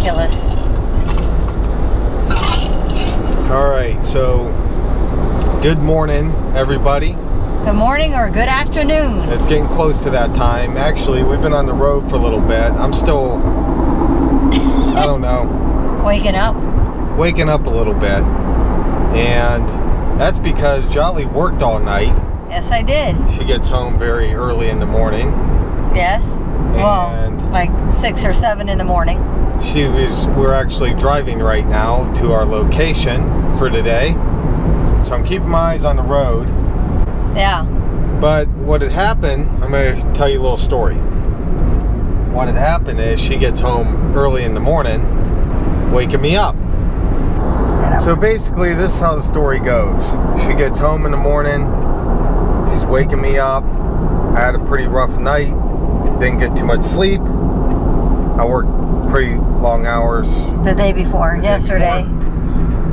ridiculous. All right, so good morning, everybody. Good morning or good afternoon. It's getting close to that time. Actually, we've been on the road for a little bit. I'm still, I don't know, Waking up. a little bit. And that's because Jolly worked all night. Yes, I did. She gets home very early in the morning. Yes. And well, like 6 or 7 in the morning. We're actually driving right now to our location for today. So I'm keeping my eyes on the road. Yeah. But what had happened, I'm going to tell you a little story. What had happened is she gets home early in the morning, waking me up. Yeah. So basically, this is how the story goes. She gets home in the morning, she's waking me up. I had a pretty rough night, didn't get too much sleep. I worked pretty long hours. The day before, yesterday.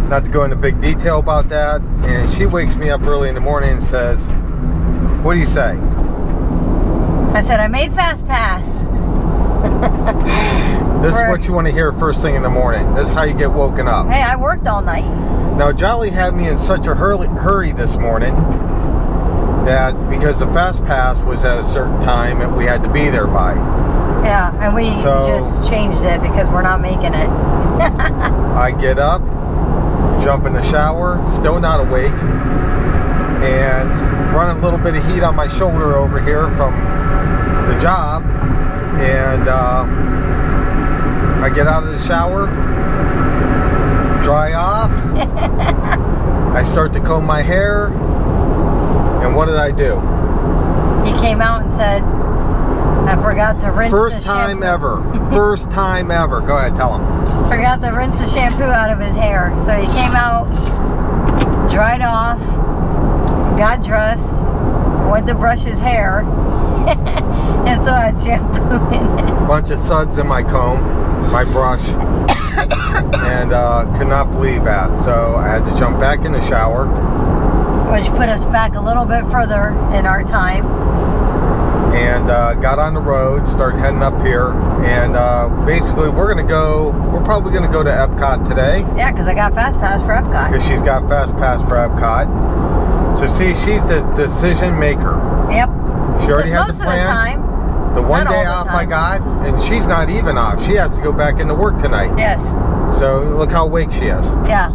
Not to go into big detail about that. And she wakes me up early in the morning and says, "What do you say?" I said, I made Fast Pass. This is what you want to hear first thing in the morning. This is how you get woken up. Hey, I worked all night. Now, Jolly had me in such a hurry this morning that because the Fast Pass was at a certain time that we had to be there by. Yeah, and we just changed it because we're not making it. I get up, jump in the shower, still not awake, and run a little bit of heat on my shoulder over here from the job. And I get out of the shower, dry off, I start to comb my hair, and what did I do? He came out and said, I forgot to rinse First time ever. First time ever. Go ahead, tell him. Forgot to rinse the shampoo out of his hair. So he came out, dried off, got dressed, went to brush his hair, and still had shampoo in it. Bunch of suds in my comb, my brush, and could not believe that. So I had to jump back in the shower. Which put us back a little bit further in our time. And got on the road, started heading up here, and basically we're probably going to go to Epcot today. Yeah, because I got Fast Pass for Epcot. Because she's got Fast Pass for Epcot. So see, she's the decision maker. Yep. She already had the plan. Most of the time. The one day off I got, and she's not even off. She has to go back into work tonight. Yes. So look how awake she is. Yeah,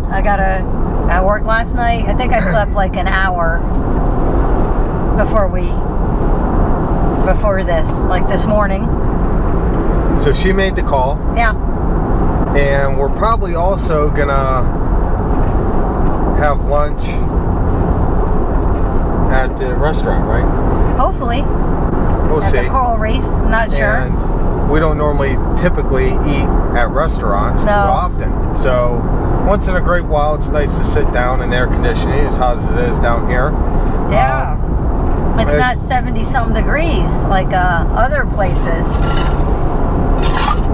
I worked last night. I think I slept like an hour before this, like this morning. So she made the call. Yeah. And we're probably also gonna have lunch at the restaurant, right? Hopefully. We'll see. At the Coral Reef, not sure. And we don't normally typically eat at restaurants too often. So once in a great while, it's nice to sit down in air conditioning as hot as it is down here. Yeah. It's not 70-some degrees like other places.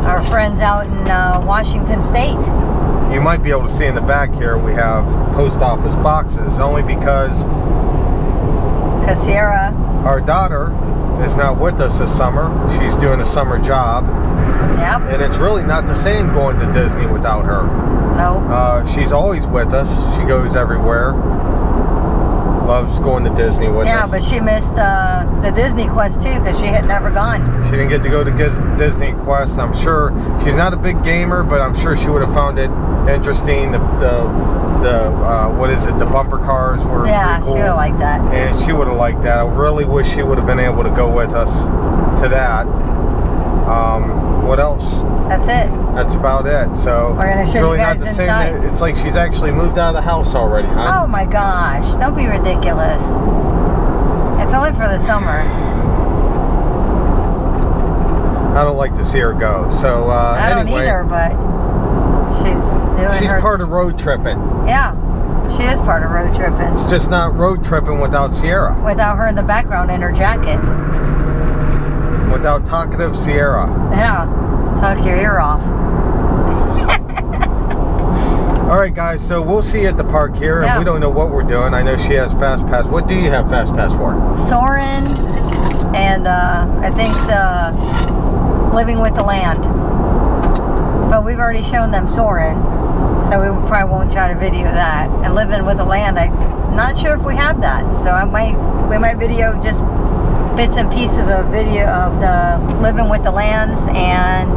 Our friends out in Washington State. You might be able to see in the back here we have post office boxes, only because Sierra, our daughter, is not with us this summer. She's doing a summer job. Yep. And it's really not the same going to Disney without her. No. She's always with us. She goes everywhere. Loves going to Disney with us. Yeah, but she missed the Disney Quest too because she had never gone. She didn't get to go to Disney Quest. I'm sure she's not a big gamer, but I'm sure she would have found it interesting. The what is it? The bumper cars were pretty cool. She would have liked that. And she would have liked that. I really wish she would have been able to go with us to that. What else? That's it. That's about it. So we're gonna show you guys not the inside. same. It's like she's actually moved out of the house already, huh? Oh my gosh! Don't be ridiculous. It's only for the summer. I don't like to see her go. So I don't either, but she's part of road tripping. Yeah, she is part of road tripping. It's just not road tripping without Sierra. Without her in the background in her jacket. Without talkative Sierra. Yeah, talk your ear off. All right, guys, so we'll see you at the park here, and we don't know what we're doing. I know she has Fast Pass. What do you have Fast Pass for? Soarin', and I think the Living with the Land. but we've already shown them Soarin', so we probably won't try to video that. And Living with the Land, I'm not sure if we have that, so we might video just bits and pieces of video of the Living with the Lands, and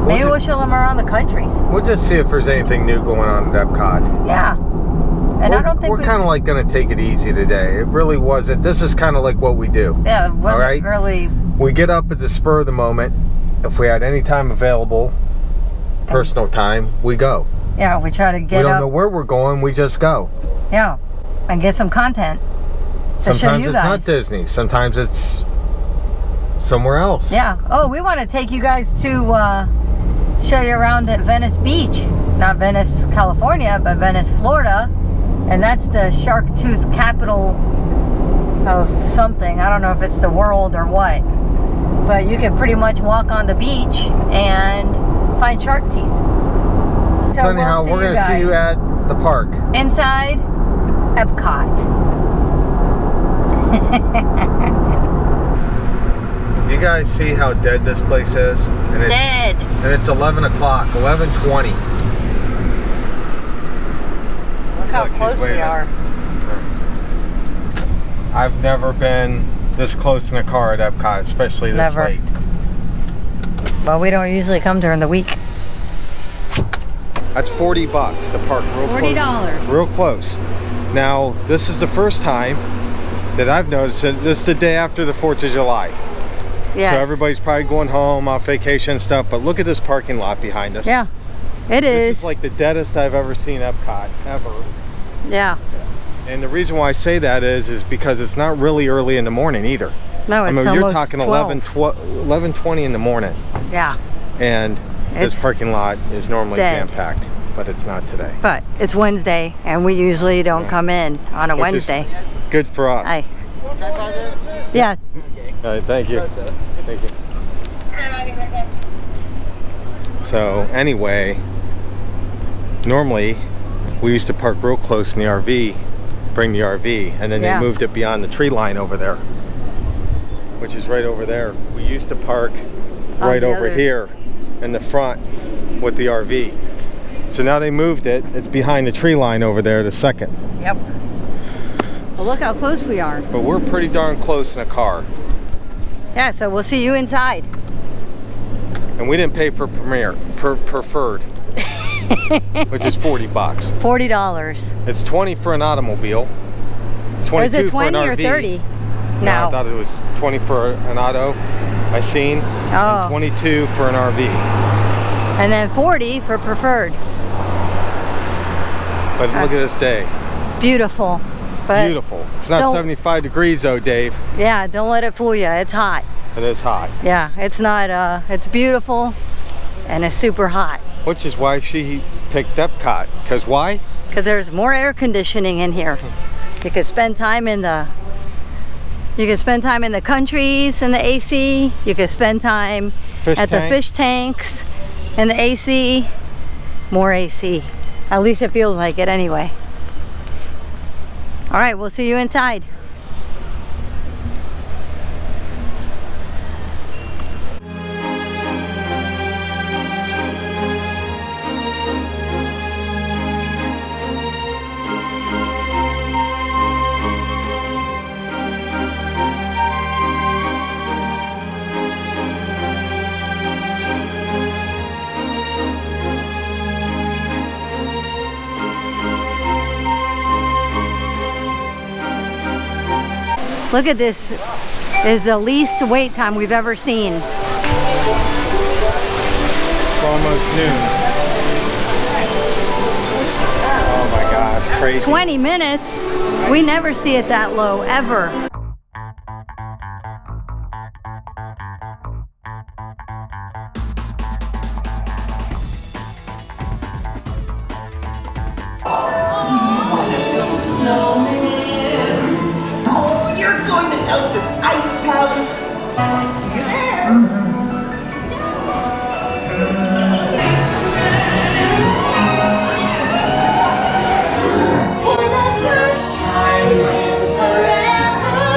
maybe we'll show them around the countries. We'll just see if there's anything new going on at Epcot. Yeah. And I don't think we're kind of like going to take it easy today. It really wasn't. This is kind of like what we do. Yeah, it wasn't really. We get up at the spur of the moment. If we had any time available, personal time, we go. Yeah, we try to get up. We don't know where we're going. We just go. Yeah, and get some content to show you guys. Sometimes it's not Disney. Sometimes it's somewhere else. Yeah. Oh, we want to take you guys to show you around at Venice Beach. Not Venice, California, but Venice, Florida. And that's the shark tooth capital of something. I don't know if it's the world or what. But you can pretty much walk on the beach and find shark teeth. So anyhow, we're going to see you at the park. Inside Epcot. Do you guys see how dead this place is? And it's, dead. And it's 11 o'clock, 11:20. Look how close we are. I've never been this close in a car at Epcot, especially this late. Well, we don't usually come during the week. That's $40 to park real close. $40. Real close. Now, this is the first time that I've noticed it. This is the day after the 4th of July. Yes. So everybody's probably going home, off vacation and stuff, but look at this parking lot behind us. Yeah, it is. This is like the deadest I've ever seen Epcot, ever. Yeah. And the reason why I say that is because it's not really early in the morning either. No, it's almost you're talking 11:20 in the morning. Yeah. And this parking lot is normally jam-packed, but it's not today. But it's Wednesday, and we usually don't come in on a Wednesday. Good for us. Hi. Yeah. All right, thank you. Thank you. So anyway, normally we used to park real close in the RV, bring the RV, and then they moved it beyond the tree line over there, which is right over there. We used to park right over here in the front with the RV. So now they moved it. It's behind the tree line over there, the second. Yep. Well, look how close we are. But we're pretty darn close in a car. Yeah, so we'll see you inside. And we didn't pay for preferred, which is $40. $40. It's $20 for an automobile. It's $22 is it 20 for an or RV. 30? No, I thought it was 20 for an auto. I seen. Oh. And 22 for an RV. And then 40 for preferred. But look at this day. Beautiful. But beautiful. It's not 75 degrees though, Dave. Yeah, don't let it fool you. It's hot. It is hot. Yeah, it's not, it's beautiful and it's super hot. Which is why she picked Epcot. Because why? Because there's more air conditioning in here. You could spend time in the countries in the AC. You could spend time at the fish tanks in the AC. More AC. At least it feels like it anyway. All right, we'll see you inside. Look at this. This is the least wait time we've ever seen. It's almost noon. Oh my gosh, crazy. 20 minutes? We never see it that low, ever. Going to Elsa's Ice Palace. See you there. For the first time in forever.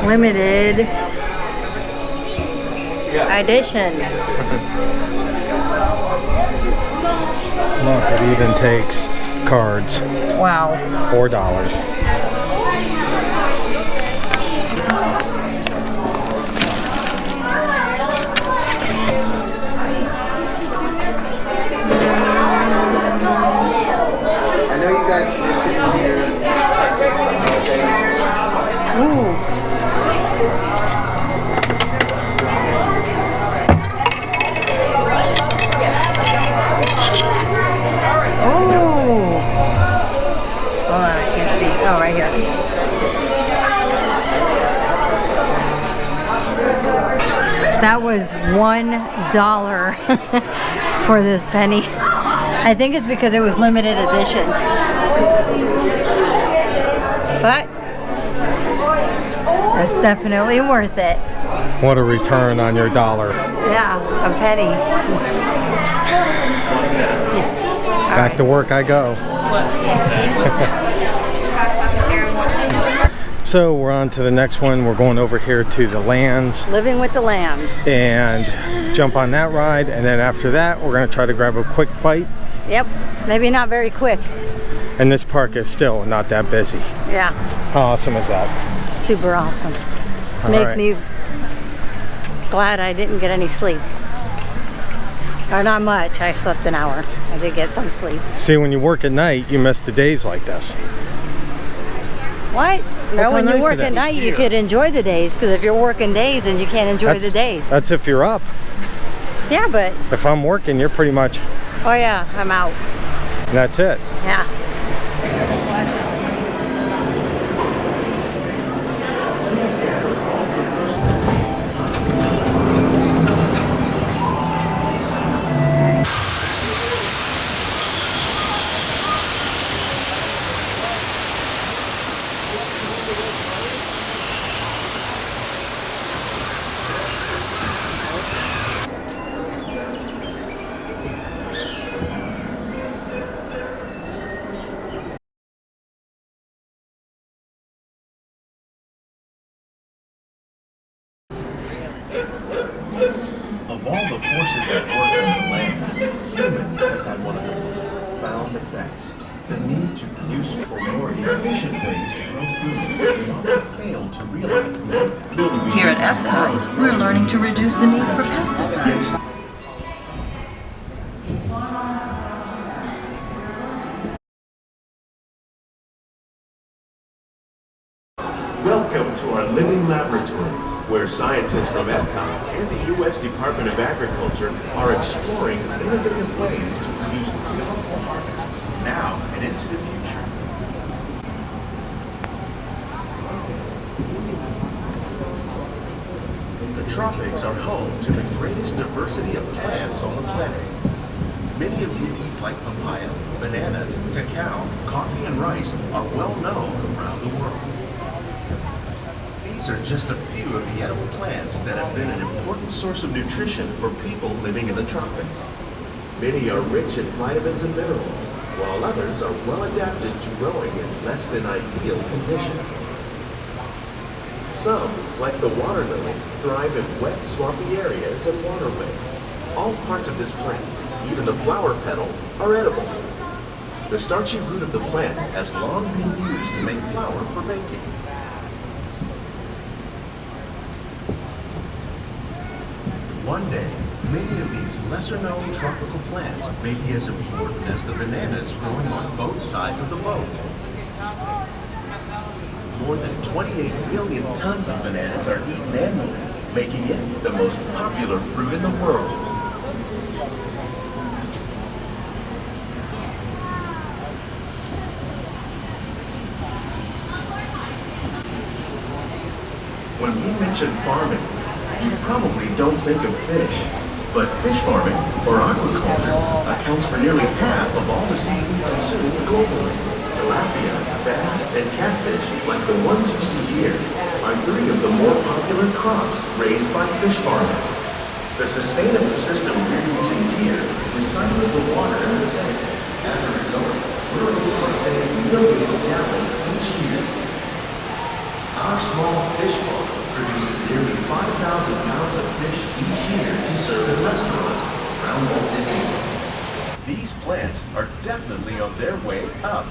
Limited edition. Look, it even takes cards Wow. or dollars. I know you guys can just sit here. Ooh. Ooh. Hold on, I can't see. Oh, right here. That was $1 for this penny. I think it's because it was limited edition. But it's definitely worth it. What a return on your dollar. Yeah, a penny. Back to work I go. So we're on to the next one. We're going over here to the Lands Living with the Lambs. and jump on that ride, and then after that we're going to try to grab a quick bite. Yep, maybe not very quick. And this park is still not that busy. Yeah, How awesome is that? super awesome. All Makes right. me glad I didn't get any sleep. Or not much, I slept an hour. I did get some sleep. See, when you work at night, you miss the days like this. What? No, how when you nice work it at is. night, you could enjoy the days, because if you're working days, then you can't enjoy the days. That's if you're up. Yeah, but, If I'm working, you're pretty much, oh yeah, I'm out. that's it. Yeah. Of all the forces at work on the land, humans have had one of the most profound effects. The need to produce for more efficient ways to grow food. We often fail to realize the impact. Here at Epcot, we're learning to reduce the need for pesticides. Welcome to our living laboratories, where scientists from Epcot and the U.S. Department of Agriculture are exploring innovative ways to produce novel harvests now and into the future. The tropics are home to the greatest diversity of plants on the planet. Many of these, like papaya, bananas, cacao, coffee, and rice, are well known around the world. These are just a few of the edible plants that have been an important source of nutrition for people living in the tropics. Many are rich in vitamins and minerals, while others are well adapted to growing in less than ideal conditions. Some, like the water lily, thrive in wet, swampy areas and waterways. All parts of this plant, even the flower petals, are edible. The starchy root of the plant has long been used to make flour for baking. One day, many of these lesser-known tropical plants may be as important as the bananas growing on both sides of the boat. More than 28 million tons of bananas are eaten annually, making it the most popular fruit in the world. When we mention farming, you probably don't think of fish, but fish farming, or aquaculture, accounts for nearly half of all the seafood consumed globally. Tilapia, bass, and catfish, like the ones you see here, are three of the more popular crops raised by fish farmers. The sustainable system we're using here recycles the water in the tanks. As a result, we're able to save millions of gallons each year. Our small fish farm pounds of fish each year to serve in restaurants around Walt Disney World. These plants are definitely on their way up.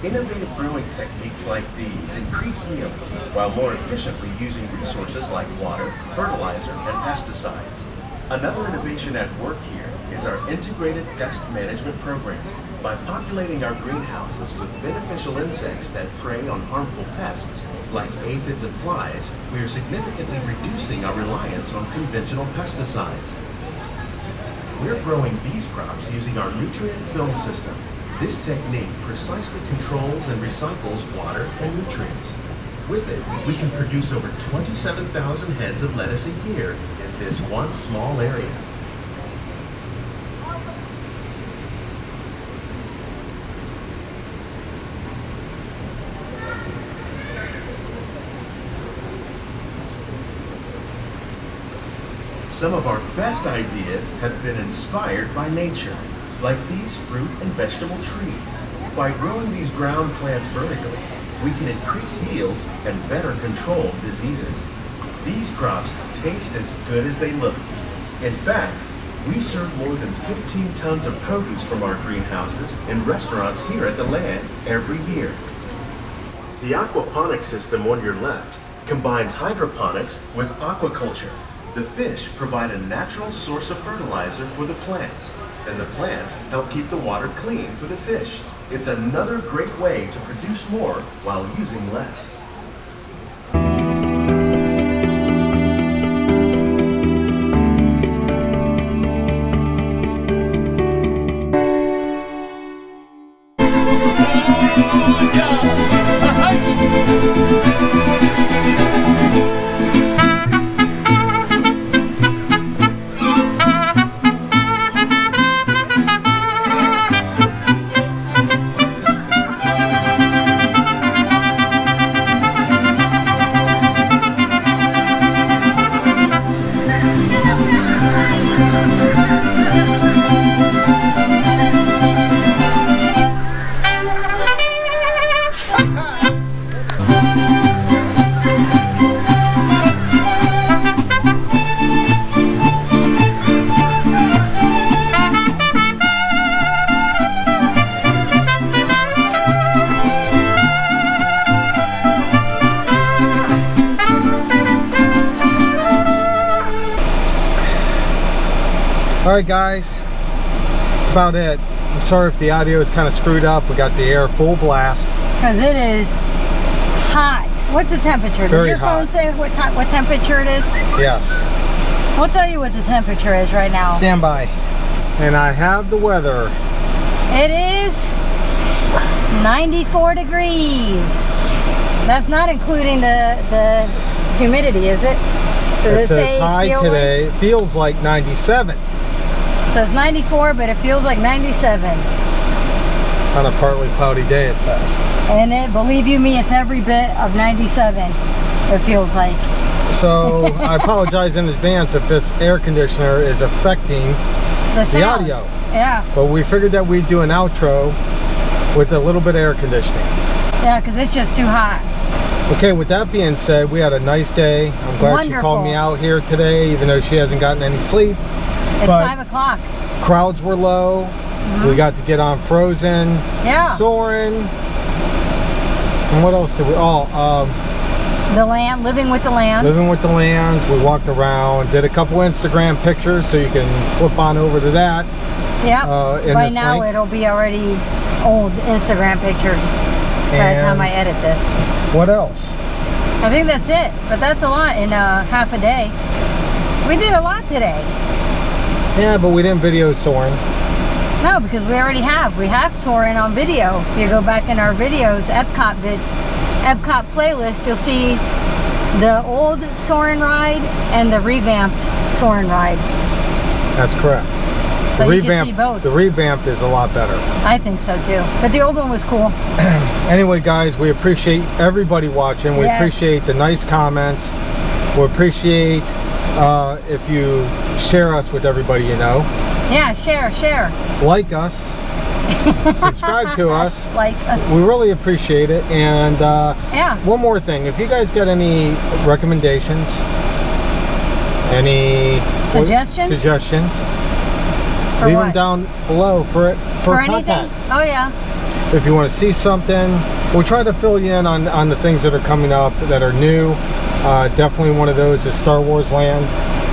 Innovative brewing techniques like these increase yields while more efficiently using resources like water, fertilizer, and pesticides. Another innovation at work here is our integrated pest management program. By populating our greenhouses with beneficial insects that prey on harmful pests like aphids and flies, we are significantly reducing our reliance on conventional pesticides. We're growing these crops using our nutrient film system. This technique precisely controls and recycles water and nutrients. With it, we can produce over 27,000 heads of lettuce a year in this one small area. Some of our best ideas have been inspired by nature, like these fruit and vegetable trees. By growing these ground plants vertically, we can increase yields and better control diseases. These crops taste as good as they look. In fact, we serve more than 15 tons of produce from our greenhouses in restaurants here at the land every year. The aquaponics system on your left combines hydroponics with aquaculture. The fish provide a natural source of fertilizer for the plants, and the plants help keep the water clean for the fish. It's another great way to produce more while using less. Alright guys, that's about it. I'm sorry if the audio is kind of screwed up. We got the air full blast. Because it is hot. What's the temperature? Very Does your phone hot. say what temperature it is? Yes. I'll tell you what the temperature is right now. Stand by. And I have the weather. It is 94 degrees. That's not including the humidity, is it? Does It says high feel today. It feels like 97 So it's 94, but it feels like 97. on a partly cloudy day, it says. And believe you me, it's every bit of 97, it feels like. So I apologize in advance if this air conditioner is affecting The the sound. audio. Yeah, But we figured that we'd do an outro with a little bit of air conditioning. yeah, because it's just too hot. Okay, with that being said, we had a nice day. I'm glad she called me Wonderful. out here today, even though she hasn't gotten any sleep. It's But 5 o'clock. crowds were low. We got to get on Frozen, Yeah. Soarin', and what else did we? The land, living with the land. Living with the Lambs. We walked around, did a couple Instagram pictures, so you can flip on over to that. Yep. in By this now link. it'll be already old Instagram pictures by the time And- I edit this. What else? I think that's it. But that's a lot in half a day. We did a lot today. Yeah, but we didn't video Soarin'. No, because we already have. We have Soarin' on video. If you go back in our videos, Epcot playlist, you'll see the old Soarin' ride and the revamped Soarin' ride. That's correct. So you can see both. The revamped is a lot better. I think so too. But the old one was cool. Anyway, guys, we appreciate everybody watching. We Yes. appreciate the nice comments. We appreciate if you share us with everybody you know. Yeah, share. Like us. Subscribe to us. Like, We really appreciate it. And yeah. one more thing. If you guys got any recommendations Any Suggestions? Suggestions? For Leave what? them down below for anything? content. Oh yeah. If you want to see something, we'll try to fill you in on the things that are coming up that are new. Definitely one of those is Star Wars Land.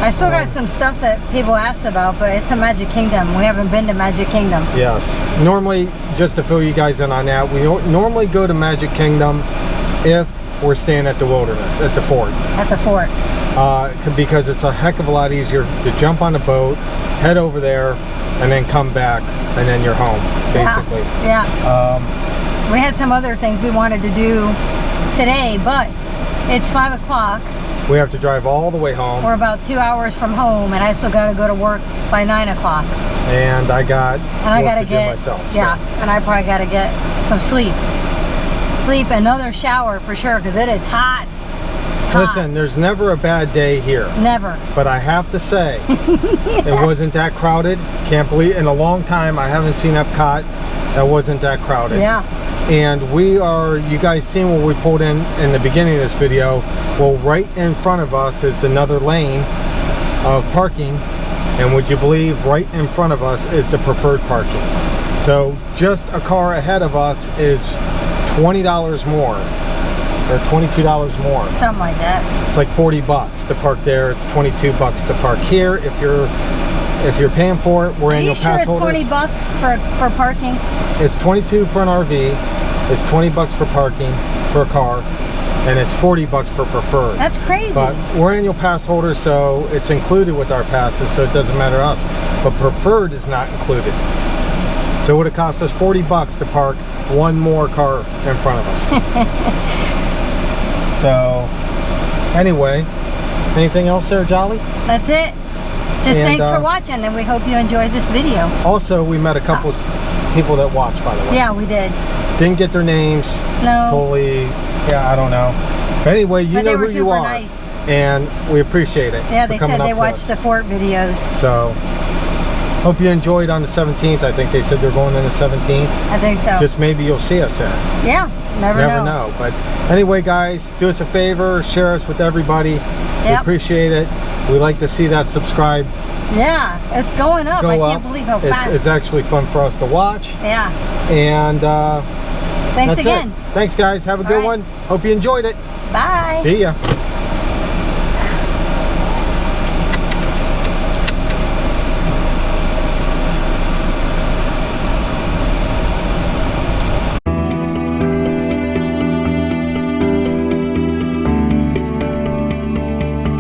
I still got some stuff that people ask about, but it's a Magic Kingdom. We haven't been to Magic Kingdom. Yes. Normally, just to fill you guys in on that, we normally go to Magic Kingdom if we're staying at the Wilderness, at the fort. At the fort. Because it's a heck of a lot easier to jump on a boat, head over there, and then come back, and then you're home, basically. Yeah. We had some other things we wanted to do today, but it's 5 o'clock. We have to drive all the way home. We're about 2 hours from home, and I still got to go to work by 9 o'clock. And I got to do myself. Yeah, and I probably got to get some sleep. Another shower for sure, because it is hot. Listen, there's never a bad day here. Never. But I have to say, it wasn't that crowded. Can't believe, in a long time, I haven't seen Epcot that wasn't that crowded. Yeah. And you guys seen what we pulled in the beginning of this video. Well, right in front of us is another lane of parking. And would you believe, right in front of us is the preferred parking. So just a car ahead of us is $20 more. Or $22 more. Something like that. It's like 40 bucks to park there. It's 22 bucks to park here. If you're paying for it, we're annual pass holders. Are you sure it's 20 bucks for parking? It's 22 for an RV. It's 20 bucks for parking for a car, and it's 40 bucks for preferred. That's crazy. But we're annual pass holders, so it's included with our passes, so it doesn't matter to us. But preferred is not included. So it would have cost us 40 bucks to park one more car in front of us. So, anyway, anything else there, Jolly? That's it. Just thanks for watching, and we hope you enjoyed this video. Also, we met a couple people that watched, by the way. Yeah, we did. Didn't get their names. No. Totally, yeah, I don't know. But anyway, you know who you are. Nice. And we appreciate it. Yeah, they said they watched the fort videos. So, hope you enjoyed on the 17th. I think they said they're going on the 17th. I think so. Just maybe you'll see us there. Yeah, never know. But anyway, guys, do us a favor, share us with everybody. Yep. We appreciate it. We like to see that subscribe. Yeah, it's going up. I can't believe how fast. It's actually fun for us to watch. Yeah. And thanks again. Thanks, guys. Have a good one. Hope you enjoyed it. Bye. See ya.